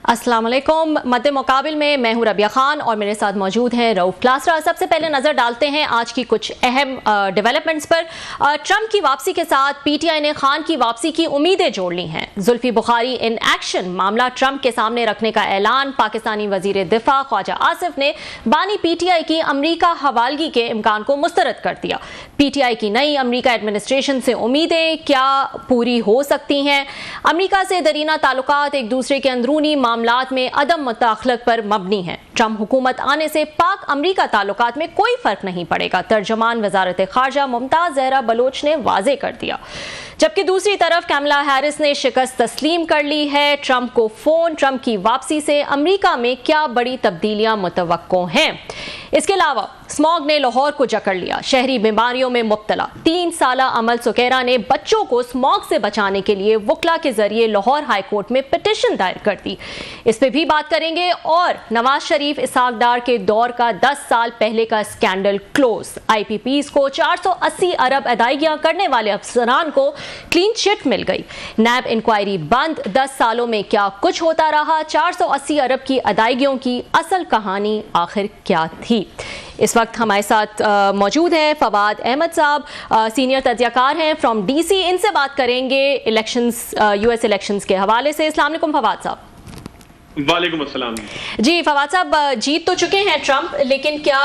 अस्सलाम वालेकुम। मद्दे मुकाबिल में मैं हूं रबिया खान और मेरे साथ मौजूद हैं रऊफ क्लासरा। सबसे पहले नजर डालते हैं आज की कुछ अहम डेवलपमेंट्स पर। ट्रंप की वापसी के साथ पीटीआई ने खान की वापसी की उम्मीदें जोड़ ली हैं। जुल्फी बुखारी इन एक्शन, मामला ट्रंप के सामने रखने का ऐलान। पाकिस्तानी वजीर दिफा ख्वाजा आसिफ ने बानी पीटीआई की अमरीका हवालगी के इम्कान को मुस्तरद कर दिया। पीटीआई की नई अमरीका एडमिनिस्ट्रेशन से उम्मीदें क्या पूरी हो सकती हैं? अमरीका से दरीना ताल्लुकात एक दूसरे के अंदरूनी मामलात में अदम मुताखलत पर मबनी है। ट्रंप हुकूमत आने से पाक अमरीका ताल्लुकात में कोई फर्क नहीं पड़ेगा, तर्जमान वजारत खारजा मुमताज जहरा बलोच ने वाजे कर दिया। जबकि दूसरी तरफ कमला हैरिस ने शिकस्त तस्लीम कर ली है। ट्रंप को फोन, ट्रंप की वापसी से अमरीका में क्या बड़ी तब्दीलियां मुतवक्को हैं? इसके अलावा स्मॉग ने लाहौर को जकड़ लिया। शहरी बीमारियों में मुब्तला 3 साला अमल सुकैरा ने बच्चों को स्मॉग से बचाने के लिए वकला के जरिए लाहौर हाई कोर्ट में पिटिशन दायर कर दी। इस पे भी बात करेंगे। और नवाज शरीफ इसहाक डार के दौर का 10 साल पहले का स्कैंडल क्लोज। IPPs को 480 अरब अदायगियां करने वाले अफसरान को क्लीन चिट मिल गई। नैब इंक्वायरी बंद। 10 सालों में क्या कुछ होता रहा? 480 अरब की अदायगियों की असल कहानी आखिर क्या थी? इस वक्त हमारे साथ मौजूद हैं फवाद अहमद साहब, सीनियर तज्जियाकार हैं फ्रॉम DC। इनसे बात करेंगे इलेक्शंस, US इलेक्शंस के हवाले से। अस्सलाम वालेकुम फवाद साहब। वालेकुम अस्सलाम। जी फवाद साहब, जीत तो चुके हैं ट्रंप, लेकिन क्या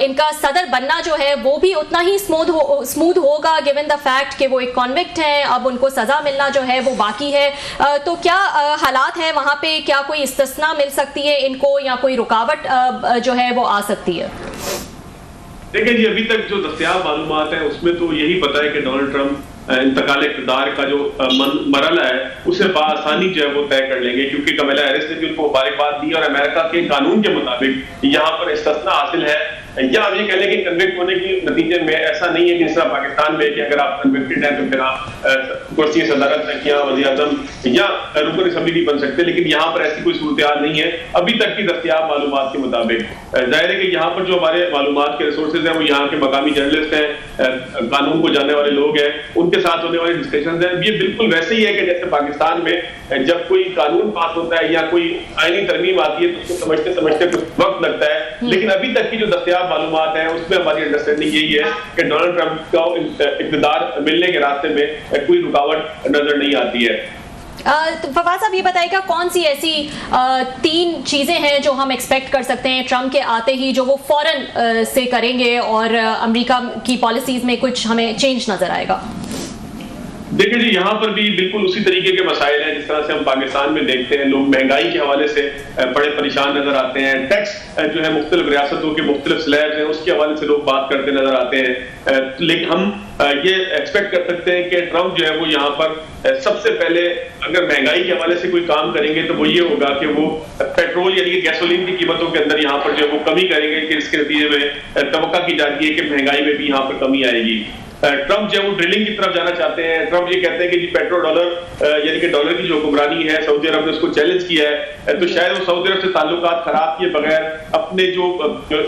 इनका सदर बनना जो है वो भी उतना ही स्मूथ होगा गिवन द फैक्ट कि वो एक कॉन्विक्ट हैं? अब उनको सजा मिलना जो है वो बाकी है, तो क्या हालात हैं वहाँ पे? क्या कोई इस्तिस्ना मिल सकती है इनको या कोई रुकावट जो है वो आ सकती है? देखिए जी, अभी तक जो दस्तयाब मालूमात है उसमें तो यही पता है कि डोनाल्ड ट्रंप इंतकाल इक़्तिदार का जो मरहला है उसे बआसानी जो है वो तय कर लेंगे, क्योंकि कमला हैरिस ने भी उनको मुबारकबाद दी और अमेरिका के कानून के मुताबिक यहाँ पर इस्तिस्ना हासिल है। या आप ये कह लें कि कन्विक्ट होने के नतीजे में ऐसा नहीं है कि जिस तरह पाकिस्तान में कि अगर आप कन्विक्टेड हैं तो फिर आप कुर्सी सदारत तक या वज़ीर-ए-आज़म या रुकन असम्बली नहीं बन सकते, लेकिन यहाँ पर ऐसी कोई सूरत नहीं है अभी तक की दस्तयाब मालूमात के मुताबिक। जाहिर है कि यहाँ पर जो हमारे मालूमात के रिसोर्सेज हैं वो यहाँ के मकामी जर्नलिस्ट हैं, कानून को जानने वाले लोग हैं, उनके साथ होने वाले डिस्कशन हैं। ये बिल्कुल वैसे ही है कि जैसे पाकिस्तान में जब कोई कानून पास होता है या कोई आईनी तरमीम आती है तो उसको समझते समझते कुछ वक्त लगता है, लेकिन अभी तक की जो दस्तयाब मालूमात है उसमें हमारी अंडरस्टैंडिंग यही है कि डोनाल्ड ट्रंप का इक़्तिदार मिलने के रास्ते में कोई रुकावट नजर नहीं आती है। तो फवाद साहब ये बताइएगा, कौन सी ऐसी 3 चीजें हैं जो हम एक्सपेक्ट कर सकते हैं ट्रंप के आते ही जो वो फौरन से करेंगे और अमेरिका की पॉलिसीज में कुछ हमें चेंज नजर आएगा? देखिए जी, यहाँ पर भी बिल्कुल उसी तरीके के मसाइल हैं जिस तरह से हम पाकिस्तान में देखते हैं। लोग महंगाई के हवाले से बड़े परेशान नजर आते हैं। टैक्स जो है मुख्तलिफ रियासतों के मुख्तलिफ स्लैब्स हैं उसके हवाले से लोग बात करते नजर आते हैं। लेकिन हम ये एक्सपेक्ट कर सकते हैं कि ट्रंप जो है वो यहाँ पर सबसे पहले अगर महंगाई के हवाले से कोई काम करेंगे तो वो ये होगा कि वो पेट्रोल यानी कि गैसोलीन की कीमतों के अंदर यहाँ पर जो है वो कमी करेंगे, कि इसके नतीजे में तवक्का की जाती है कि महंगाई में भी यहाँ पर कमी आएगी। ट्रंप जो है वो ड्रिलिंग की तरफ जाना चाहते हैं। ट्रंप ये कहते हैं कि जी पेट्रो डॉलर यानी कि डॉलर की जो हुक्मरानी है, सऊदी अरब ने उसको चैलेंज किया है, तो शायद वो सऊदी अरब से ताल्लुकात खराब किए बगैर अपने जो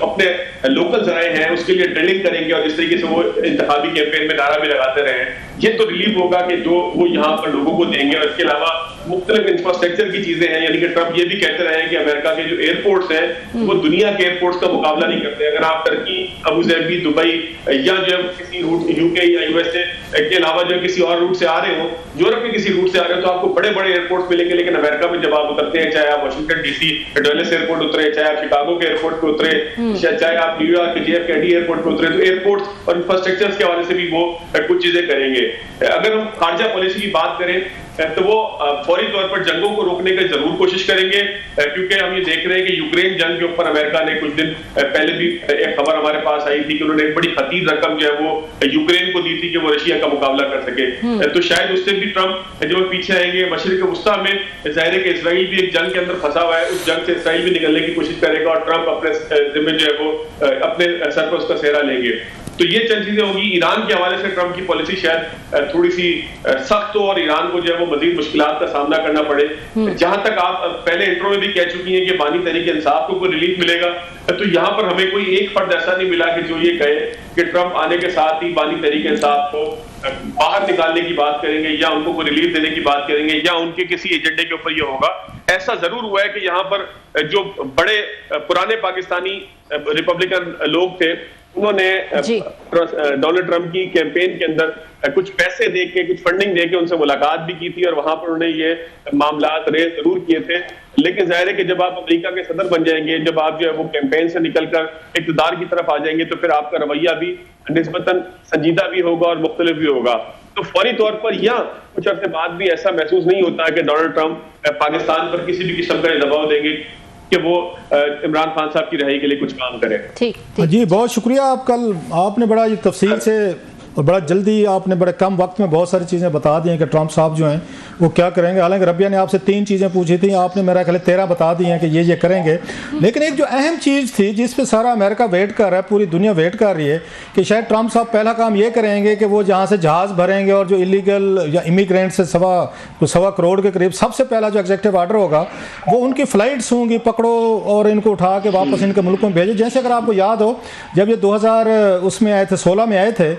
अपने लोकल जराए हैं उसके लिए ड्रिलिंग करेंगे और इस तरीके से वो इंतखाबी कैंपेन में नारा भी लगाते रहे। ये तो रिलीफ होगा कि जो वो यहाँ पर लोगों को देंगे। और इसके अलावा मुख्तलिफ इंफ्रास्ट्रक्चर की चीजें हैं, यानी कि ट्रंप ये भी कहते रहे हैं कि अमेरिका के जो एयरपोर्ट्स हैं वो दुनिया के एयरपोर्ट्स का मुकाबला नहीं करते। अगर आप टर्की, अबू धाबी, दुबई या जो किसी रूट UK या USA के अलावा जो किसी और रूट से आ रहे हो, यूरोप के किसी रूट से आ रहे हो, तो आपको बड़े बड़े एयरपोर्ट्स मिलेंगे। लेकिन अमेरिका में जब आप उतरते हैं, चाहे आप वाशिंगटन DC डल्लेस एयरपोर्ट उतरे, चाहे आप शिकागो के एयरपोर्ट पे उतरे, चाहे आप न्यूयॉर्क के JFK एयरपोर्ट पे उतरे, तो एयरपोर्ट्स और इंफ्रास्ट्रक्चर के हवाले से भी वो कुछ चीजें करेंगे। अगर हम खारजा पॉलिसी की बात करें तो वो फौरी तौर पर जंगों को रोकने की जरूर कोशिश करेंगे, क्योंकि हम ये देख रहे हैं कि यूक्रेन जंग के ऊपर अमेरिका ने कुछ दिन पहले भी एक खबर हमारे पास आई थी कि उन्होंने एक बड़ी खतीर रकम जो है वो यूक्रेन को दी थी कि वो रशिया का मुकाबला कर सके। तो शायद उससे भी ट्रंप जो पीछे आएंगे। मशरिक वुस्ता में जाहिर है कि इसराइल भी एक जंग के अंदर फंसा हुआ है, उस जंग से इसराइल भी निकलने की कोशिश करेगा और ट्रंप अपने जिम्मे जो है वो अपने सर पर उसका सेहरा लेंगे। तो ये चंद चीजें होंगी। ईरान के हवाले से ट्रंप की पॉलिसी शायद थोड़ी सी सख्त हो और ईरान को जो है वो मजीद मुश्किलात का सामना करना पड़े। जहां तक आप पहले इंट्रो में भी कह चुकी हैं कि बानी तहरीक इंसाफ को कोई रिलीफ मिलेगा, तो यहाँ पर हमें कोई एक फर्द ऐसा नहीं मिला कि जो ये कहे कि ट्रंप आने के साथ ही बानी तहरीक इंसाफ को बाहर निकालने की बात करेंगे या उनको कोई रिलीफ देने की बात करेंगे या उनके किसी एजेंडे के ऊपर ये होगा ऐसा जरूर हुआ है कि यहाँ पर जो बड़े पुराने पाकिस्तानी रिपब्लिकन लोग थे, उन्होंने डोनाल्ड ट्रंप की कैंपेन के अंदर कुछ पैसे दे के, कुछ फंडिंग दे के उनसे मुलाकात भी की थी और वहां पर उन्होंने ये मामलात रेज जरूर किए थे। लेकिन जाहिर है कि जब आप अमेरिका के सदर बन जाएंगे, जब आप जो है वो कैंपेन से निकलकर इक़्तिदार की तरफ आ जाएंगे, तो फिर आपका रवैया भी निस्बतन संजीदा भी होगा और मुख्तलिफ भी होगा। तो फौरी तौर पर या कुछ अर्से बाद भी ऐसा महसूस नहीं होता कि डोनाल्ड ट्रंप पाकिस्तान पर किसी भी किस्म का दबाव देंगे कि वो इमरान खान साहब की रहाई के लिए कुछ काम करें। ठीक जी, बहुत शुक्रिया। आपने बड़ा ये तफसील से और बड़ा जल्दी आपने बड़े कम वक्त में बहुत सारी चीज़ें बता दी हैं कि ट्रंप साहब जो हैं वो क्या करेंगे। हालांकि रबिया ने आपसे 3 चीज़ें पूछी थी, आपने मेरा ख्याल 13 बता दी हैं कि ये करेंगे। लेकिन एक जो अहम चीज़ थी जिस पे सारा अमेरिका वेट कर रहा है, पूरी दुनिया वेट कर रही है कि शायद ट्रंप साहब पहला काम ये करेंगे कि वो जहाँ से जहाज़ भरेंगे और जो इलीगल या इमिग्रेंट से सवा करोड़ के करीब सबसे पहला जो एग्जीक्यूटिव ऑर्डर होगा वो उनकी फ़्लाइट्स होंगी, पकड़ो और इनको उठा के वापस इनके मुल्कों में भेजो। जैसे अगर आपको याद हो, जब ये 2016 में आए थे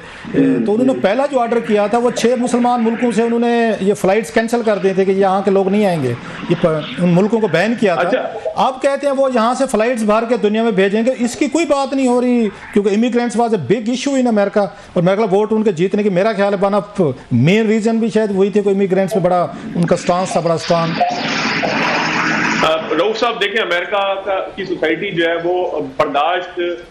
तो उन्होंने पहला जो ऑर्डर किया था वो 6 मुसलमान मुल्कों से उन्होंने ये फ्लाइट्स कैंसिल कर दी थी कि यहाँ के लोग नहीं आएंगे, ये उन मुल्कों को बैन किया था। अब कहते हैं वो यहाँ से फ्लाइट्स भर के दुनिया में भेजेंगे। इसकी कोई बात नहीं हो रही क्योंकि immigrants was a big issue in America और मेरा वोट उनके जीतने की मेरा ख्याल है वन ऑफ मेन रीजन भी शायद वही थे कि इमिग्रेंट्स पे बड़ा उनका स्टांस था, बड़ा स्ट्रांग। रऊफ साहब देखें, अमेरिका की सोसाइटी जो है वो बर्दाश्त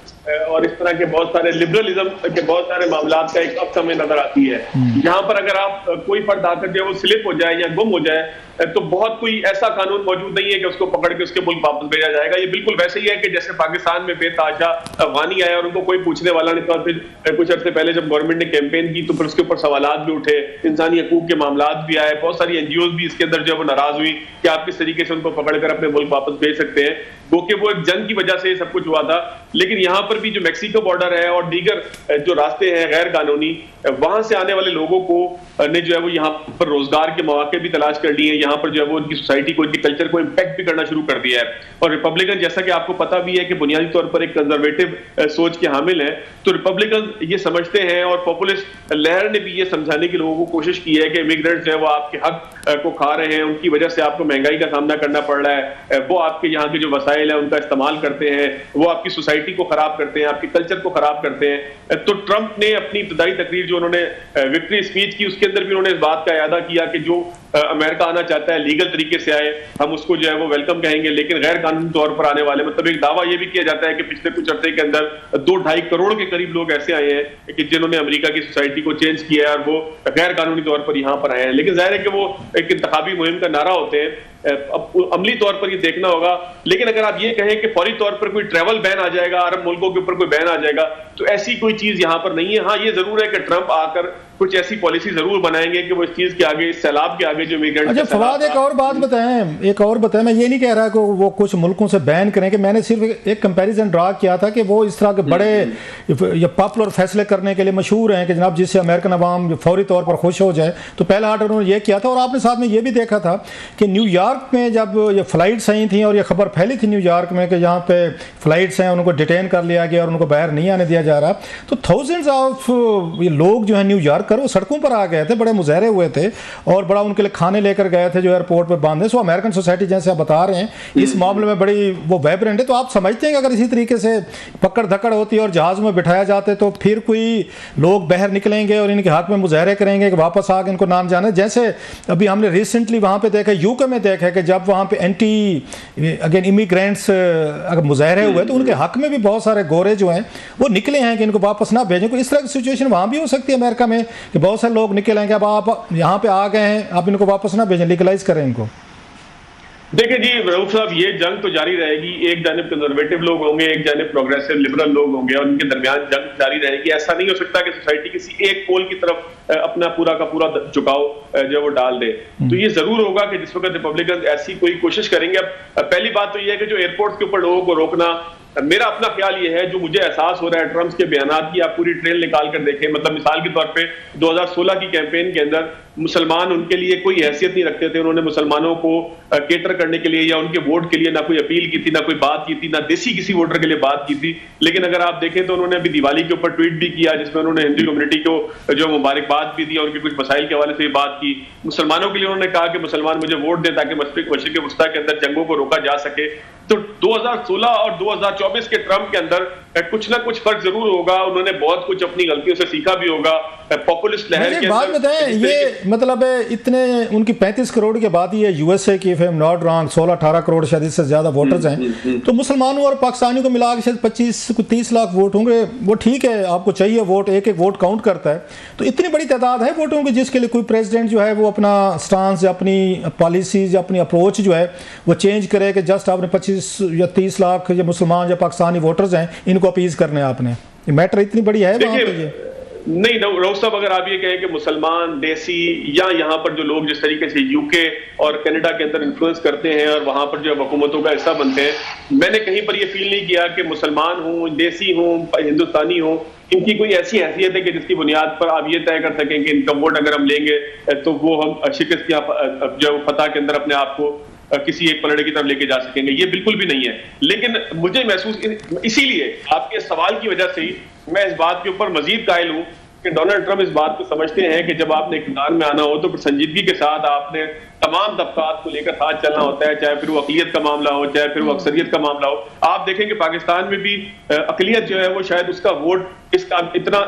और इस तरह के बहुत सारे लिबरलिज्म के बहुत सारे मामलात का एक अक्स हमें नजर आती है। यहाँ पर अगर आप कोई फर्द आकर जो है वो स्लिप हो जाए या गुम हो जाए तो बहुत कोई ऐसा कानून मौजूद नहीं है कि उसको पकड़ के उसके मुल्क वापस भेजा जाएगा। ये बिल्कुल वैसे ही है कि जैसे पाकिस्तान में बेताशा अफगानी आया और उनको कोई पूछने वाला नहीं था। फिर कुछ अर्से पहले जब गवर्नमेंट ने कैंपेन की तो फिर उसके ऊपर सवालात भी उठे, इंसानी हकूक के मामलात भी आए, बहुत सारी एनजीओ भी इसके अंदर जो है वो नाराज हुई कि आप किस तरीके से उनको पकड़कर अपने मुल्क वापस भेज सकते हैं। वो कि वो एक जंग की वजह से सब कुछ हुआ था। लेकिन यहाँ पर भी जो मैक्सिको बॉर्डर है और दीगर जो रास्ते हैं गैर कानूनी, वहां से आने वाले लोगों को ने जो है वो यहाँ पर रोजगार के मौके भी तलाश कर लिए। यहाँ पर जो है वो उनकी सोसाइटी को, उनके कल्चर को इम्पैक्ट भी करना शुरू कर दिया है। और रिपब्लिकन, जैसा कि आपको पता भी है कि बुनियादी तौर पर एक कंजर्वेटिव सोच के हामिल है, तो रिपब्लिकन ये समझते हैं और पॉपुलिस्ट लहर ने भी ये समझाने की लोगों को कोशिश की है कि इमिग्रेंट्स जो है वो आपके हक को खा रहे हैं, उनकी वजह से आपको महंगाई का सामना करना पड़ रहा है, वो आपके यहाँ के जो वसाइल है उनका इस्तेमाल करते हैं, वो आपकी सोसाइटी को खराब करते हैं, आपके कल्चर को खराब करते हैं। तो ट्रंप ने अपनी इब्तदाई तकरीर जो उन्होंने विक्ट्री स्पीच की उसके अंदर भी उन्होंने इस बात का इरादा किया कि जो अमेरिका आना चाहता है लीगल तरीके से आए, हम उसको जो है वो वेलकम कहेंगे, लेकिन गैर कानूनी तौर पर आने वाले, मतलब एक दावा ये भी किया जाता है कि पिछले कुछ अर्से के अंदर 2-2.5 करोड़ के करीब लोग ऐसे आए हैं कि जिन्होंने अमेरिका की सोसाइटी को चेंज किया है और वो गैर कानूनी तौर पर यहाँ पर आए हैं। लेकिन जाहिर है कि वो एक इंतखाबी मुहिम का नारा होते हैं, अब अमली तौर पर ये देखना होगा। लेकिन अगर आप ये कहें कि फौरी तौर पर कोई ट्रैवल बैन आ जाएगा, अरब मुल्कों के ऊपर कोई बैन आ जाएगा, तो ऐसी कोई चीज यहाँ पर नहीं है। हाँ, ये जरूर है कि ट्रंप आकर कुछ ऐसी पॉलिसी जरूर बनाएंगे कि वो इस चीज के आगे, इस सैलाब के आगे जो इमिग्रेंट। अच्छा फवाद, एक और बात बताएं, मैं ये नहीं कह रहा कि वो कुछ मुल्कों से बैन करें, कि मैंने सिर्फ एक कंपैरिजन ड्रा किया था कि वो इस तरह के बड़े या पॉपुलर फैसले करने के लिए मशहूर हैं कि जनाब जिससे अमेरिकन अवाम फौरी तौर पर खुश हो जाए। तो पहला ऑर्डर उन्होंने ये किया था। और आपने साथ में ये भी देखा था कि न्यूयॉर्क में जब ये फ्लाइट्स आई थी और ये खबर फैली थी न्यूयॉर्क में कि यहाँ पे फ्लाइट्स हैं, उनको डिटेन कर लिया गया और उनको बाहर नहीं आने दिया जा रहा, तो थाउजेंड्स ऑफ ये लोग जो है न्यूयॉर्क कर वो सड़कों पर आ गए थे, बड़े मुजाहरे हुए थे और बड़ा उनके लिए खाने लेकर गए थे जो एयरपोर्ट पर बांधे। सो अमेरिकन सोसाइटी जैसे आप बता रहे हैं इस मामले में बड़ी वो वाइब्रेंट है। तो आप समझते हैं कि अगर इसी तरीके से पकड़ धकड़ होती और जहाज़ में बिठाया जाते तो फिर कोई लोग बाहर निकलेंगे और इनके हक में मुजाहरे करेंगे कि वापस आके इनको नाम जाने। जैसे अभी हमने रिसेंटली वहाँ पे देखा, यूके में देखा कि जब वहाँ पे एंटी अगेन इमिग्रेंट्स अगर मुजाहरे हुए तो उनके हक में भी बहुत सारे गोरे जो हैं वो निकले हैं कि इनको वापस ना भेजें। कोई इस तरह की सिचुएशन वहाँ भी हो सकती है अमेरिका में कि बहुत सारे लोग निकल आएंगे, अब आप यहाँ पे आ गए हैं, आप इनको वापस ना भेजें, लीगलाइज करें इनको। देखिए जी रऊफ साहब, ये जंग तो जारी रहेगी। एक जानिब कंजर्वेटिव लोग होंगे, एक जानिब प्रोग्रेसिव लिबरल लोग होंगे और उनके दरमियान जंग जारी रहेगी। ऐसा नहीं हो सकता कि सोसाइटी किसी एक पोल की तरफ अपना पूरा का पूरा झुकाव जो वो डाल दे। तो ये जरूर होगा कि जिस वक्त रिपब्लिकन ऐसी कोई कोशिश करेंगे। अब पहली बात तो ये है कि जो एयरपोर्ट के ऊपर लोगों को रोकना मेरा अपना ख्याल ये है, जो मुझे एहसास हो रहा है ट्रम्प के बयानात की, आप पूरी ट्रेल निकाल कर देखें, मतलब मिसाल के तौर पे 2016 की कैंपेन के अंदर मुसलमान उनके लिए कोई हैसियत नहीं रखते थे। उन्होंने मुसलमानों को केटर करने के लिए या उनके वोट के लिए ना कोई अपील की थी, ना कोई बात की थी, ना देसी किसी वोटर के लिए बात की थी। लेकिन अगर आप देखें तो उन्होंने अभी दिवाली के ऊपर ट्वीट भी किया, जिसमें उन्होंने हिंदू कम्युनिटी को जो मुबारकबाद भी दी, उनके कुछ मसाइल के हवाले से बात की। मुसलमानों के लिए उन्होंने कहा कि मुसलमान मुझे वोट दें ताकि मशरिक वस्ता के अंदर जंगों को रोका जा सके। तो 2016 और 2024 के ट्रम्प के अंदर कुछ ना कुछ फर्क जरूर होगा। उन्होंने बहुत कुछ अपनी गलतियों से सीखा भी होगा। पॉपुलिस्ट लहर के बात बताएं, ये मतलब इतने उनकी 35 करोड़ के बाद ये यूएसए की, if I am not wrong, 16-18 crore शायद इससे ज्यादा वोटर्स हैं। तो मुसलमानों और पाकिस्तानियों को मिला के शायद 25-30 लाख वोट होंगे। वो ठीक है, आपको चाहिए वोट, एक एक वोट काउंट करता है। तो इतनी बड़ी तादाद है वोटों की जिसके लिए कोई प्रेसिडेंट जो है वो अपना स्टांस या अपनी पॉलिसीज या अपनी अप्रोच जो है वो चेंज करे कि जस्ट आपने 25 या 30 लाख या मुसलमान या पाकिस्तानी वोटर्स हैं, इनको अपीज करने आपने, ये मैटर इतनी बड़ी है वहाँ पे ये? नहीं रऊफ साहब, अगर आप ये कहें कि मुसलमान देसी या यहाँ पर जो लोग जिस तरीके से यूके और कनाडा के अंदर इन्फ्लुएंस करते हैं और वहां पर जो हुकूमतों का हिस्सा बनते हैं, मैंने कहीं पर ये फील नहीं किया कि मुसलमान हूँ, देसी हूँ, हिंदुस्तानी हूँ, इनकी कोई ऐसी हैसियत है कि जिसकी बुनियाद पर आप ये तय कर सकें कि इनका वोट अगर हम लेंगे तो वो हम शिकस्त या जो फतह के अंदर अपने आप को किसी एक पलड़े की तरफ लेके जा सकेंगे। ये बिल्कुल भी नहीं है। लेकिन मुझे महसूस, इसीलिए आपके सवाल की वजह से ही मैं इस बात के ऊपर मजीद कायल हूं कि डोनाल्ड ट्रंप इस बात को समझते हैं कि जब आपने इक़्तिदार में आना हो तो संजीदगी के साथ आपने तमाम तबकात को लेकर साथ चलना होता है, चाहे फिर वो अक़लियत का मामला हो, चाहे फिर वो अक्सरियत का मामला हो। आप देखें कि पाकिस्तान में भी अक़लियत जो है वो शायद उसका वोट इसका इतना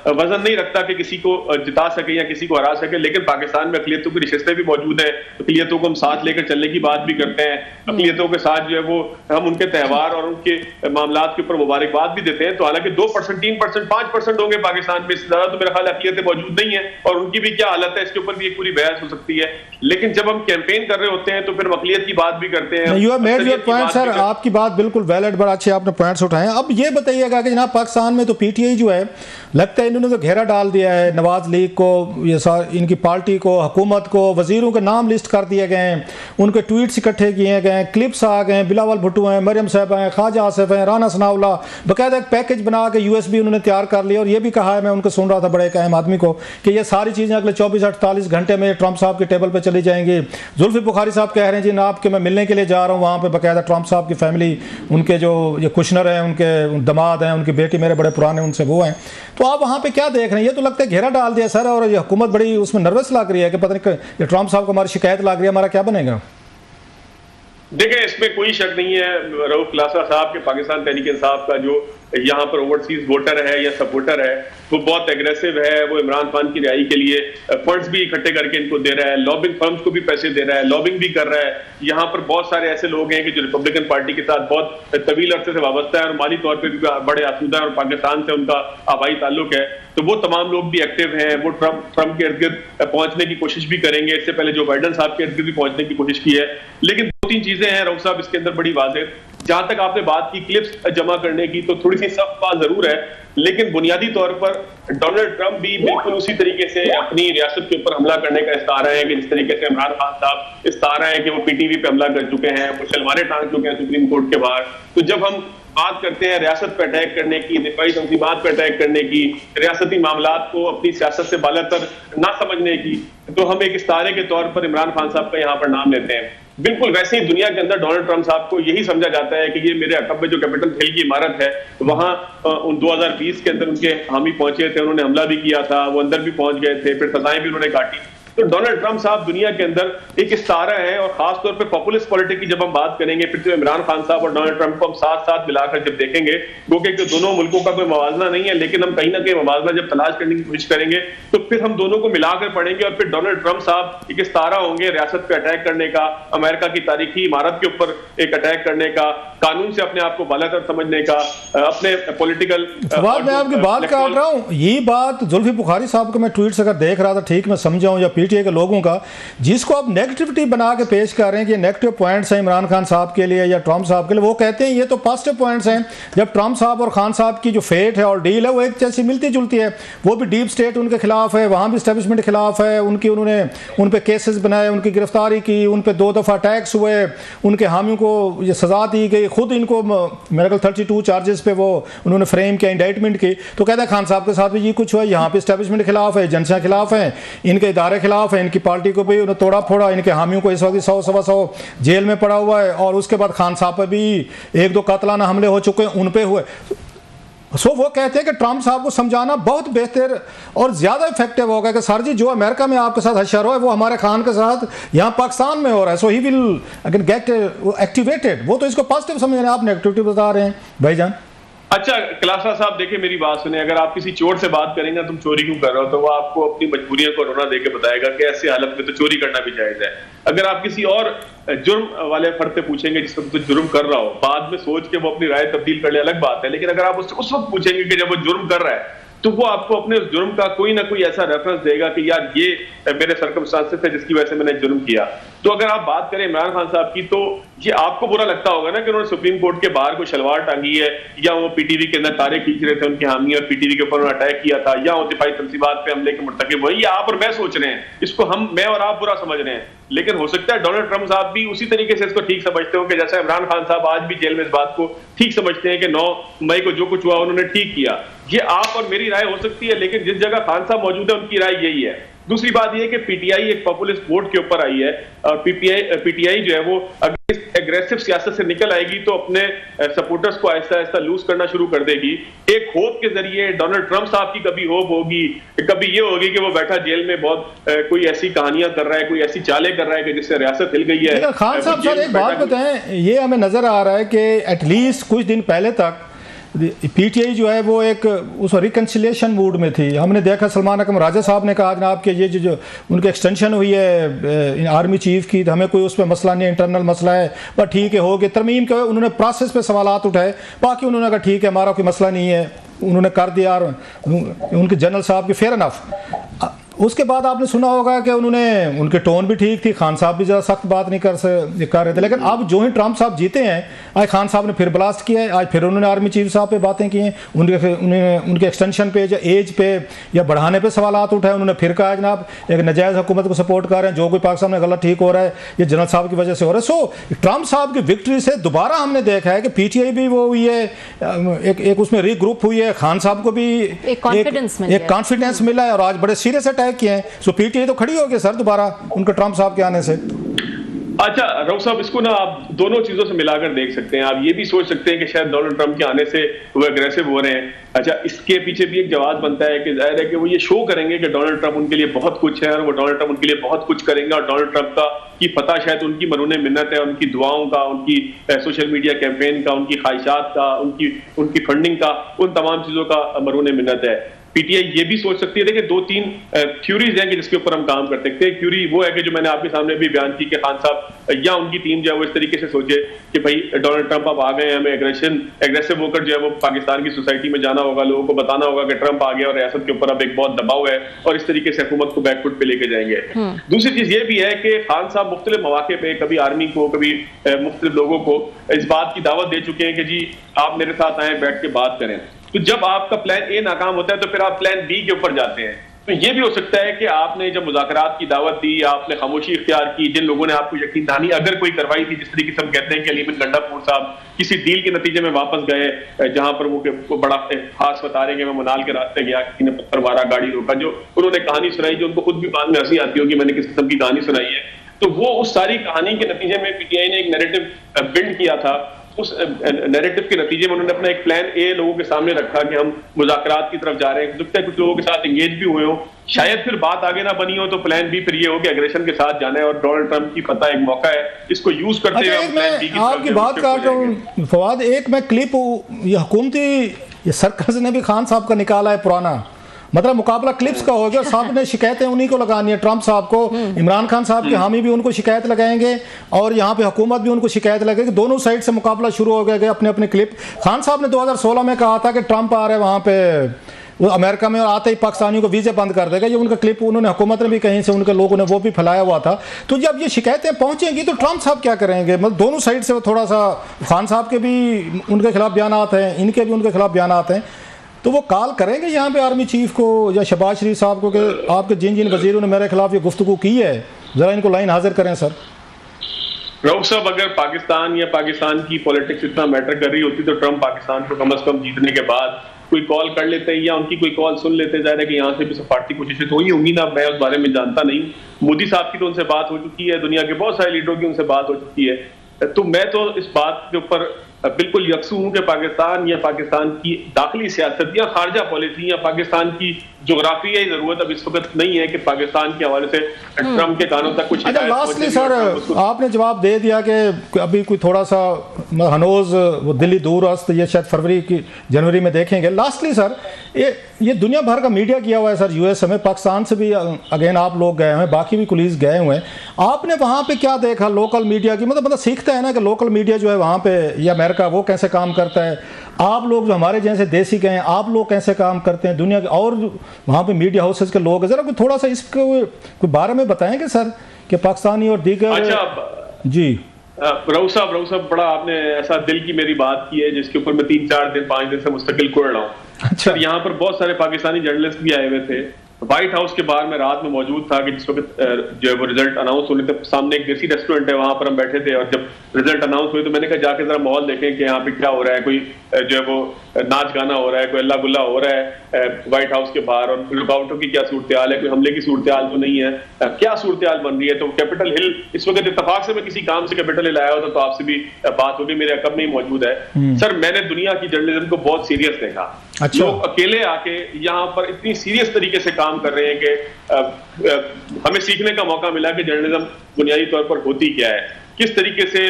वजन नहीं रखता कि किसी को जिता सके या किसी को हरा सके। लेकिन पाकिस्तान में अक़लियतों की नशिस्तें भी मौजूद है, अक़लियतों को हम साथ लेकर चलने की बात भी करते हैं, अक़लियतों के साथ जो है वो हम उनके त्यौहार और उनके मामलात के ऊपर मुबारकबाद भी देते हैं। तो हालांकि 2%, 3%, 5% होंगे पाकिस्तान में, इससे ज्यादा तो मेरा ख्याल अक़लियतें मौजूद नहीं है और उनकी भी क्या हालत है इसके ऊपर भी एक पूरी बहस हो सकती है। लेकिन जब हम कैंपेन कर रहे होते हैं तो फिर अक़लियत की बात भी करते हैं। You have made your point sir, आपकी बात बिल्कुल वैलिड, बड़ा अच्छे आपने पॉइंट्स उठाए। अब ये बताइएगा कि जनाब पाकिस्तान में तो पीटीआई जो है लगता है इन्होंने तो घेरा डाल दिया है नवाज लीग को, ये इनकी पार्टी को, हुकूमत को, वजीरों के नाम लिस्ट कर दिए गए हैं, उनके ट्वीट्स इकट्ठे किए गए हैं, क्लिप्स आ गए हैं, बिलावल भुट्टो हैं, मरियम साहब हैं, ख्वाजा आसिफ हैं, राना सनाउल्ला, बाकायदा एक पैकेज बना के यूएसबी उन्होंने तैयार कर लिया। और ये भी कहा है, मैं उनको सुन रहा था बड़े एक अहम आदमी को, कि ये सारी चीज़ें अगले 24-48 घंटे में ट्रंप साहब के टेबल पर चली जाएंगी। जुल्फी बुखारी साहब कह रहे हैं जी जनाब कि मैं मिलने के लिए जा रहा हूँ वहाँ पर, बाकायदा ट्रंप साहब की फैमिली, उनके जो ये कुशनर हैं, उनके दमाद हैं, उनकी बेटी मेरे बड़े पुराने उनसे वो हैं। तो आप वहाँ पे क्या देख रहे हैं? ये तो लगता है घेरा डाल दिया सर, और ये हुकूमत बड़ी उसमें नर्वस लग रही है कि पता नहीं ये ट्रंप साहब को हमारी शिकायत लग रही है, हमारा क्या बनेगा? देखिए, इसमें कोई शक नहीं है रऊफ क्लासा साहब के पाकिस्तान तहरीक इंसाफ का जो यहाँ पर ओवरसीज वोटर है या सपोर्टर है वो बहुत एग्रेसिव है। वो इमरान खान की रिहाई के लिए फंड्स भी इकट्ठे करके इनको दे रहा है, लॉबिंग फर्म्स को भी पैसे दे रहा है, लॉबिंग भी कर रहा है। यहाँ पर बहुत सारे ऐसे लोग हैं कि जो रिपब्लिकन पार्टी के साथ बहुत तवील अरसे से वाबस्ता है और माली तौर पर भी बड़े आसूदा है और पाकिस्तान से उनका आबाई ताल्लुक है। तो वो तमाम लोग भी एक्टिव हैं। वो ट्रंप के इर्द गिर्द पहुंचने की कोशिश भी करेंगे। इससे पहले जो बाइडन साहब के इर्द गिर्द भी पहुंचने की कोशिश की है। लेकिन 2-3 चीजें हैं रऊफ साहब इसके अंदर बड़ी वाज़ेह। जहां तक आपने बात की क्लिप्स जमा करने की, तो थोड़ी सी सख्त बात जरूर है, लेकिन बुनियादी तौर पर डोनाल्ड ट्रंप भी बिल्कुल उसी तरीके से अपनी रियासत के ऊपर हमला करने का इस्ता रहे हैं कि जिस तरीके से इमरान खान साहब इस्ता रहे हैं कि वो पीटीवी पे हमला कर चुके हैं, वो शलवारें टांग चुके हैं सुप्रीम कोर्ट के बाहर। तो जब हम बात करते हैं रियासत पे अटैक करने की, दिफाई तंजीमात पे अटैक करने की, रियासती मामलात को अपनी सियासत से बालातर ना समझने की, तो हम एक इस्तारे के तौर पर इमरान खान साहब का यहाँ पर नाम लेते हैं। बिल्कुल वैसे ही दुनिया के अंदर डोनाल्ड ट्रंप साहब को यही समझा जाता है कि ये मेरे अकब में जो कैपिटल हिल की इमारत है वहां 2020 के अंदर उनके हामी पहुंचे थे, उन्होंने हमला भी किया था, वो अंदर भी पहुंच गए थे, फिर सजाएं भी उन्होंने काटी। तो डोनाल्ड ट्रंप साहब दुनिया के अंदर एक इस्तारा है। और खासतौर पे पॉपुलिस्ट पॉलिटिक्स की जब हम बात करेंगे, फिर तो इमरान खान साहब और डोनाल्ड ट्रंप को हम साथ साथ मिलाकर जब देखेंगे, वो कि दोनों मुल्कों का कोई मवाजना नहीं है, लेकिन हम कहीं ना कहीं मवाजना जब तलाश करने की कोशिश करेंगे तो फिर हम दोनों को मिलाकर पढ़ेंगे और फिर डोनाल्ड ट्रंप साहब एक इस्तारा होंगे रियासत पे अटैक करने का, अमेरिका की तारीखी इमारत के ऊपर एक अटैक करने का, कानून से अपने आप को बालातर समझने का, अपने पॉलिटिकल। मैं आपकी बात काट रहा हूँ, ये बात जुल्फी बुखारी साहब को मैं ट्वीट से अगर देख रहा था, ठीक मैं समझाऊं या PTI के लोगों का, जिसको आप नेगेटिविटी बना के पेश कर रहे हैं कि नेगेटिव पॉइंट्स हैं इमरान खान साहब के लिए या ट्रंप साहब के लिए, वो कहते हैं ये तो पॉजिटिव पॉइंट्स हैं। जब ट्रंप साहब और खान साहब की जो फेट है और डील है वो एक जैसी मिलती जुलती है। वो भी डीप स्टेट उनके खिलाफ है, वहाँ भी इस्टेब्लिशमेंट के खिलाफ है, उन्होंने उन पर केसेस बनाए, उनकी गिरफ्तारी की, उन पर 2 दफ़ा अटैक्स हुए, उनके हामियों को ये सज़ा दी गई, खुद इनको मेरे ख्याल 32 चार्जेस पे वो उन्होंने फ्रेम किया, इंडाइटमेंट की। तो कहते हैं खान साहब के साथ भी ये कुछ हुआ, यहाँ पे इस्टेब्लिशमेंट के खिलाफ है, एजेंसियाँ खिलाफ हैं, इनके इदारे खिलाफ हैं, इनकी पार्टी को भी उन्होंने तोड़ा फोड़ा, इनके हामियों को इस वक्त 100-125 जेल में पड़ा हुआ है, और उसके बाद खान साहब पर भी 1-2 कातलाना हमले हो चुके हैं, उन पे हुए। सो वो कहते हैं कि ट्रंप साहब को समझाना बहुत बेहतर और ज़्यादा इफेक्टिव होगा कि सर जी जो अमेरिका में आपके साथ हशर हो है वो हमारे खान के साथ यहाँ पाकिस्तान में हो रहा है, so he will again get activated. वो तो इसको पॉजिटिव समझ रहे हैं, आप नेगेटिव बता रहे हैं भाईजान। अच्छा क्लासा साहब देखिए मेरी बात सुने, अगर आप किसी चोर से बात करेंगे तुम चोरी क्यों कर रहे हो, तो वो आपको अपनी मजबूरियों को रोना दे के बताएगा कि ऐसी हालत में तो चोरी करना भी जायज है। अगर आप किसी और जुर्म वाले फर्द से पूछेंगे जिस वक्त तो जुर्म कर रहा हो, बाद में सोच के वो अपनी राय तब्दील कर ले अलग बात है, लेकिन अगर आप उससे उस वक्त पूछेंगे कि जब वो जुर्म कर रहा है तो वो आपको अपने उस जुर्म का कोई ना कोई ऐसा रेफरेंस देगा कि यार ये मेरे सर्कमस्टांसेस है जिसकी वजह से मैंने जुर्म किया। तो अगर आप बात करें इमरान खान साहब की, तो ये आपको बुरा लगता होगा ना कि उन्होंने सुप्रीम कोर्ट के बाहर कोई शलवार टांगी है, या वो PTV के अंदर तारे खींच रहे थे उनके हामी और PTV के ऊपर उन्होंने अटैक किया था, या वो दिफाई तंसीबात पे हमले के मुर्तकिब हुए, ये आप और मैं सोच रहे हैं, इसको मैं और आप बुरा समझ रहे हैं। लेकिन हो सकता है डोनाल्ड ट्रंप साहब भी उसी तरीके से इसको ठीक समझते हो कि जैसा इमरान खान साहब आज भी जेल में इस बात को ठीक समझते हैं कि 9 मई को जो कुछ हुआ उन्होंने ठीक किया। ये आप और मेरी राय हो सकती है, लेकिन जिस जगह खान साहब मौजूद है उनकी राय यही है। दूसरी बात यह कि PTI एक पॉपुलिस्ट वोट के ऊपर आई है, और PTI जो है वो अगर एग्रेसिव सियासत से निकल आएगी तो अपने सपोर्टर्स को आहिस्ता आहिस्ता लूज करना शुरू कर देगी। एक होप के जरिए डोनाल्ड ट्रंप साहब की कभी होप होगी, कभी ये होगी कि वो बैठा जेल में बहुत कोई ऐसी कहानियां कर रहा है, कोई ऐसी चालें कर रहा है कि जिससे रियासत हिल गई है। खान साहब सर एक बात बताएं, ये हमें नजर आ रहा है कि एटलीस्ट कुछ दिन पहले तक PTI जो है वो एक उस रिकन्सिलेशन मूड में थी। हमने देखा सलमान अकरम राजा साहब ने कहा जनाब कि ये जो उनकी एक्सटेंशन हुई है आर्मी चीफ की, हमें कोई उस पर मसला नहीं, इंटरनल मसला है, पर ठीक है हो गया तरमीम के। उन्होंने प्रोसेस पे सवालात उठाए, बाकी उन्होंने कहा ठीक है हमारा कोई मसला नहीं है, उन्होंने कर दिया। और उनके जनरल साहब की फेयर इनफ। उसके बाद आपने सुना होगा कि उन्होंने उनके टोन भी ठीक थी, खान साहब भी ज़्यादा सख्त बात नहीं कर रहे थे। लेकिन अब जो ही ट्रंप साहब जीते हैं, आज खान साहब ने फिर ब्लास्ट किया है, आज फिर उन्होंने आर्मी चीफ साहब पे बातें की हैं, उनके एक्सटेंशन पे या एज पे या बढ़ाने पे सवालात उठाए। उन्होंने फिर कहा जनाब एक नजायज़ हुकूमत को सपोर्ट कर रहे हैं, जो कोई पाकिस्तान में गलत ठीक हो रहा है ये जनरल साहब की वजह से हो रहा है। सो ट्रंप साहब की विक्ट्री से दोबारा हमने देखा है कि PTI भी वो हुई है, एक उसमें रीग्रुप हुई है, खान साहब को भी एक कॉन्फिडेंस मिला है और आज बड़े सीरियस अटैक किए हैं। सो PTI तो खड़ी होगी सर दोबारा उनके ट्रंप साहब के आने से। अच्छा रऊफ साहब, इसको ना आप दोनों चीजों से मिलाकर देख सकते हैं। आप ये भी सोच सकते हैं कि शायद डोनाल्ड ट्रंप के आने से वो एग्रेसिव हो रहे हैं। अच्छा, इसके पीछे भी एक जवाब बनता है कि जाहिर है कि वो ये शो करेंगे कि डोनाल्ड ट्रंप उनके लिए बहुत कुछ है और वो डोनाल्ड ट्रंप उनके लिए बहुत कुछ करेंगे, और डोनाल्ड ट्रंप का की पता शायद उनकी मरूने मिन्नत है, उनकी दुआओं का, उनकी सोशल मीडिया कैंपेन का, उनकी ख्वाहिशात का, उनकी फंडिंग का, उन तमाम चीजों का मरूने मिन्नत है। PTI ये भी सोच सकती है। देखिए 2-3 थ्योरीज हैं कि जिसके ऊपर हम काम कर सकते हैं। थ्योरी वो है कि जो मैंने आपके सामने भी बयान की कि खान साहब या उनकी टीम जो है वो इस तरीके से सोचे कि भाई डोनाल्ड ट्रंप अब आ गए हैं, हमें एग्रेसिव होकर जो है वो पाकिस्तान की सोसाइटी में जाना होगा, लोगों को बताना होगा कि ट्रंप आ गया और रियासत के ऊपर अब एक बहुत दबाव है, और इस तरीके से हुकूमत को बैकफुट पे लेके जाएंगे। दूसरी चीज ये भी है कि खान साहब मुख्तलिफ मौके पे कभी आर्मी को, कभी मुख्तलिफ लोगों को इस बात की दावत दे चुके हैं कि जी आप मेरे साथ आए, बैठ के बात करें। तो जब आपका प्लान ए नाकाम होता है तो फिर आप प्लान बी के ऊपर जाते हैं। तो ये भी हो सकता है कि आपने जब मुज़ाकरात की दावत दी, आपने खामोशी इख्तियार की, जिन लोगों ने आपको यकीन दहानी अगर कोई करवाई थी, जिस तरीके से हम कहते हैं कि अली बिन गंडापुर साहब किसी डील के नतीजे में वापस गए जहां पर वो बड़ा खास बता रहे हैं कि मैं मनाल के रास्ते गया, किसी ने पत्थर मारा, गाड़ी रोका, जो उन्होंने कहानी सुनाई, जो उनको खुद भी बाद में हंसी आती होगी मैंने किस किस्म की कहानी सुनाई है। तो वो उस सारी कहानी के नतीजे में PTI ने एक नैरेटिव बिल्ड किया था। उस नैरेटिव के नतीजे में उन्होंने अपना एक प्लान ए लोगों के सामने रखा कि हम मुज़ाकरात की तरफ जा रहे हैं। लगता है कुछ लोगों के साथ एंगेज भी हुए हो, शायद फिर बात आगे ना बनी हो, तो प्लान बी फिर ये हो कि एग्रेशन के साथ जाना है, और डोनाल्ड ट्रंप की पता एक मौका है, इसको यूज करते हुए हम प्लान बी की तरफ आपकी बात कर रहा हूं फवाद। एक मैं क्लिप ये हुकूमती ये सर्कस ने भी खान साहब का निकाला है पुराना, मतलब मुकाबला क्लिप्स का हो गया, सब ने शिकायतें उन्हीं को लगानी है, ट्रंप साहब को, इमरान खान साहब के हामी भी उनको शिकायत लगाएंगे और यहाँ पे हुकूमत भी उनको शिकायत लगेगी। दोनों साइड से मुकाबला शुरू हो गया, अपने अपने क्लिप। खान साहब ने 2016 में कहा था कि ट्रंप आ रहे हैं वहाँ पे वो अमेरिका में आते ही पाकिस्तानियों को वीज़े बंद कर देगा। ये उनका क्लिप उन्होंने हुकूमत ने भी कहीं से उनके लोगों ने वो भी फैलाया हुआ था। तो जब ये शिकायतें पहुंचेंगी तो ट्रंप साहब क्या करेंगे? मतलब दोनों साइड से थोड़ा सा, खान साहब के भी उनके खिलाफ बयानात हैं, इनके भी उनके खिलाफ बयानात हैं, तो वो कॉल करेंगे यहाँ पे आर्मी चीफ को या शहबाज शरीफ साहब को कि आपके जिन जिन वजीरों ने मेरे खिलाफ ये गुफ्तगू की है, ज़रा इनको लाइन हाजिर करें सर। रऊफ साहब, अगर पाकिस्तान या पाकिस्तान की पॉलिटिक्स इतना मैटर कर रही होती तो ट्रंप पाकिस्तान को कम से कम जीतने के बाद कोई कॉल कर लेते हैं या उनकी कोई कॉल सुन लेते, जा रहा है कि यहाँ से भी सफारती कोशिशें तो हुई होंगी ना, मैं उस बारे में जानता नहीं। मोदी साहब की तो उनसे बात हो चुकी है, दुनिया के बहुत सारे लीडरों की उनसे बात हो चुकी है। तो मैं तो इस बात के ऊपर बिल्कुल यकसू हूं कि पाकिस्तान या पाकिस्तान की दाखिली सियासत या खारजा पॉलिसी या पाकिस्तान की जोग्राफियाई जरूरत अब इस वक्त नहीं है कि पाकिस्तान के हवाले से ट्रंप के कानों तक कुछ। अच्छा, लास्टली सर आपने जवाब दे दिया कि अभी कोई थोड़ा सा हनोज वो दिल्ली दूरस्त, ये शायद फरवरी की जनवरी में देखेंगे। लास्टली सर ये दुनिया भर का मीडिया किया हुआ है सर, यूएस में, पाकिस्तान से भी अगेन आप लोग गए हैं, बाकी भी कुलीस गए हुए हैं, आपने वहाँ पे क्या देखा लोकल मीडिया की? मतलब सीखते हैं ना कि लोकल मीडिया जो है वहाँ पे या अमेरिका वो कैसे काम करता है, आप लोग जो हमारे जैसे देसी गए हैं आप लोग कैसे काम करते हैं, दुनिया के और वहाँ पे मीडिया हाउसेज के लोग, जरा कोई थोड़ा सा इसके कोई बारे में बताएंगे सर कि पाकिस्तानी और दीगर। अच्छा जी रऊफ साहब, बड़ा आपने ऐसा दिल की मेरी बात की है जिसके ऊपर मैं 3-4 दिन 5 दिन से मुस्तकिल कोड़ रहा हूँ। अच्छा, यहाँ पर बहुत सारे पाकिस्तानी जर्नलिस्ट भी आए हुए थे। व्हाइट हाउस के बाहर मैं रात में मौजूद था कि जिस वक्त जो है वो रिजल्ट अनाउंस होने थे, सामने एक देसी रेस्टोरेंट है, वहां पर हम बैठे थे और जब रिजल्ट अनाउंस हुए तो मैंने कहा जाके जरा माहौल देखें कि यहाँ पे क्या हो रहा है, कोई जो है वो नाच गाना हो रहा है, कोई अल्लाह गुल्ला हो रहा है व्हाइट हाउस के बाहर, और रुकावटों की क्या सूरत हाल है, कोई हमले की सूरत हाल तो नहीं है, क्या सूरत हाल बन रही है। तो कैपिटल हिल इस वक्त इत्तेफाक से मैं किसी काम से कैपिटल हिल आया होता तो आपसे भी बात होगी, मेरे अकब में ही मौजूद है। सर, मैंने दुनिया की जर्नलिज्म को बहुत सीरियस देखा। अच्छा। लोग अकेले आके यहाँ पर इतनी सीरियस तरीके से काम कर रहे हैं कि हमें सीखने का मौका मिला कि जर्नलिज्म बुनियादी तौर पर होती क्या है, किस तरीके से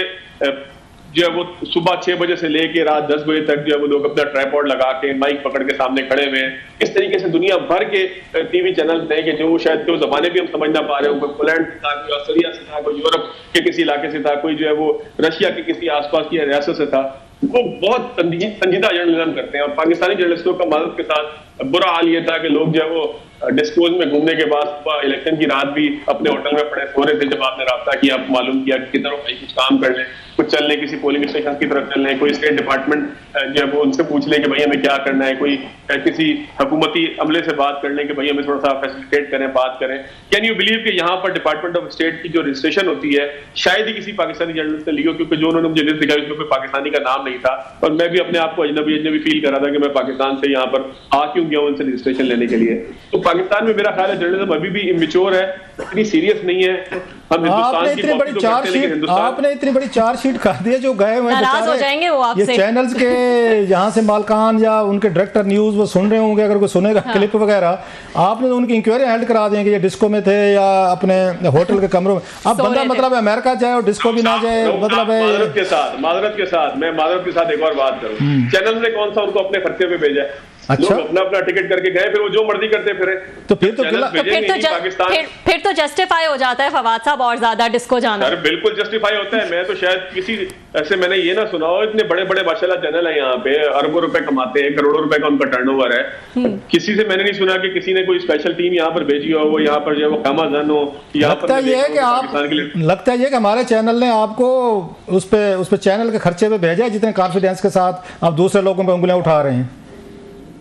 जो है वो सुबह 6 बजे से लेके रात 10 बजे तक जो है वो लोग अपना ट्राइपॉड लगा के माइक पकड़ के सामने खड़े हुए हैं, किस तरीके से दुनिया भर के टीवी चैनल थे कि जो शायद जो जमाने भी हम समझ ना पा रहे हो, कोई पोलैंड से था, कोई ऑस्ट्रेलिया से था, कोई यूरोप के किसी इलाके से था, कोई जो है वो रशिया के किसी आसपास की रियासत से था, वो बहुत संजीदा जर्नलिज्म करते हैं। और पाकिस्तानी जर्नलिस्टों का मदद के साथ बुरा हाल ये था कि लोग जो है वो डिस्कोज में घूमने के बाद इलेक्शन की रात भी अपने होटल में पड़े सो रहे थे। जब आपने राब्ता किया, आप मालूम किया कि किधर भाई कुछ काम कर लें, कुछ चल लें, किसी पोलिंग स्टेशन की तरफ चल लें, कोई स्टेट डिपार्टमेंट जो है वो उनसे पूछ लें कि भाई हमें क्या करना है, कोई किसी हुकूमती अमले से बात कर लें कि भाई हमें थोड़ा सा फैसिलिटेट करें, बात करें। कैन यू बिलीव कि यहाँ पर डिपार्टमेंट ऑफ स्टेट की जो रजिस्ट्रेशन होती है शायद ही किसी पाकिस्तानी जर्नलिस्ट ने ली हो, क्योंकि जो उन्होंने मुझे लिस्ट दिखाई उसमें कोई पाकिस्तानी का नाम नहीं था। और मैं भी अपने आप को अजनबी फील कर रहा था कि मैं पाकिस्तान से यहाँ पर आ क्यों गया उनसे रजिस्ट्रेशन लेने के लिए। तो पाकिस्तान में मेरा ख्याल है जर्नलिज्म अभी भी इमेच्योर है, इतनी सीरियस नहीं है। हम हिंदुस्तान की इतनी बड़ी चार्जशीट आपने इतनी बड़ी चार्जशीट कर दी है, जो गए हुए नाराज हो जाएंगे वो आपसे। ये चैनल्स के यहाँ से मालकान या उनके डायरेक्टर न्यूज वो सुन रहे होंगे, अगर कोई सुनेगा क्लिप वगैरह, आपने तो उनकी इंक्वायरी हेल्ड करा देंगे ये डिस्को में थे या अपने होटल के कमरों में। अब बंदा मतलब अमेरिका जाए और डिस्को भी ना जाए, मतलब है माजरत के साथ मैं माजरत के साथ एक और बात करूं, चैनल ने कौन सा उनको अपने खर्चे पे भेजा है? अच्छा, अपना अपना टिकट करके गए, फिर वो जो मर्जी करते फिरे, तो फिर तो जस्टिफाई हो जाता है फवाद साहब और ज्यादा डिस्को जाना। सर बिल्कुल जस्टिफाई होता है। मैं तो शायद किसी ऐसे मैंने ये ना सुना हो, इतने बड़े बड़े माशाल्लाह चैनल है यहाँ पे, अरबों रुपए कमाते हैं, करोड़ों रुपए का उनका टर्नओवर है। किसी से मैंने नहीं सुना कि किसी ने कोई स्पेशल टीम यहाँ पर भेजी हो, वो यहाँ पर जो है वो कामाजन हो। लगता ये है कि हमारे चैनल ने आपको उस पे चैनल के खर्चे पे भेजा है, जितने कॉन्फिडेंस के साथ आप दूसरे लोगों पे उंगलियां उठा रहे हैं।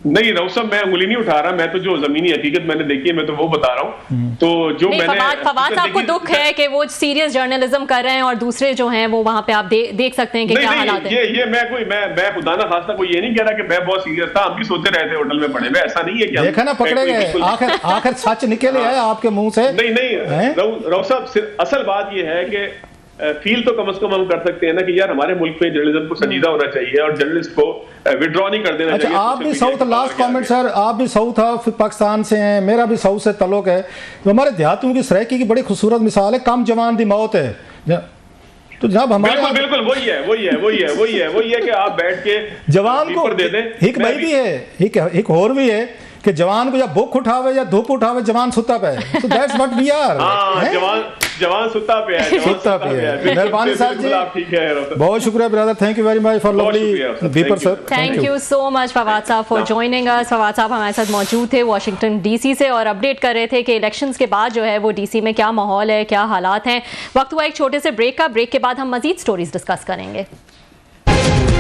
नहीं रऊफ साहब, मैं उंगली नहीं उठा रहा, मैं तो जो जमीनी हकीकत मैंने देखी है मैं तो वो बता रहा हूँ। तो जो मैंने फवाद साहब को दुख है कि वो सीरियस जर्नलिज्म कर रहे हैं और दूसरे जो हैं वो वहां पे आप देख सकते हैं कि क्या हालात है। ये मैं खुदा ना खास्ता कोई ये नहीं कह रहा कि मैं बहुत सीरियस था, हम भी सोते रहते होटल में पड़े हुए, ऐसा नहीं है कि देखा ना पकड़े गए, आखिर सच निकले आए आपके मुंह से। नहीं रऊफ साहब, असल बात ये है कि फील तो कम से कम हम कर सकते हैं ना कि यार हमारे मुल्क में जर्नलिज्म को संजीदा होना चाहिए और जर्नलिस्ट को विड्रॉ नहीं कर देना चाहिए। आप भी साउथ, लास्ट कमेंट सर, आप भी साउथ ऑफ पाकिस्तान से हैं, मेरा भी साउथ से ताल्लुक है। तो हमारे देहातों की सराइकी की बड़ी खूबसूरत मिसाल है, कम जवान दी मौत है। तो जनाब हमारे बिल्कुल वही है कि आप बैठ के जवान को एक भाई भी है, एक और भी है कि जवान को या भूख उठावे या धूप उठावे, जवान सुता पे है। So that's what we are। जवान सुता पे है, सुता पे है। मेहरबानी सर जी, बहुत शुक्रिया brother, thank you very much for lovely दीपर sir. Thank you so much Fawad sahab for joining us. Fawad साहब हमारे साथ मौजूद थे वाशिंगटन डीसी से और अपडेट कर रहे थे कि इलेक्शंस के बाद जो है वो डीसी में क्या माहौल है, क्या हालात हैं। वक्त हुआ एक छोटे से ब्रेक का, ब्रेक के बाद हम मजीद स्टोरीज डिस्कस करेंगे।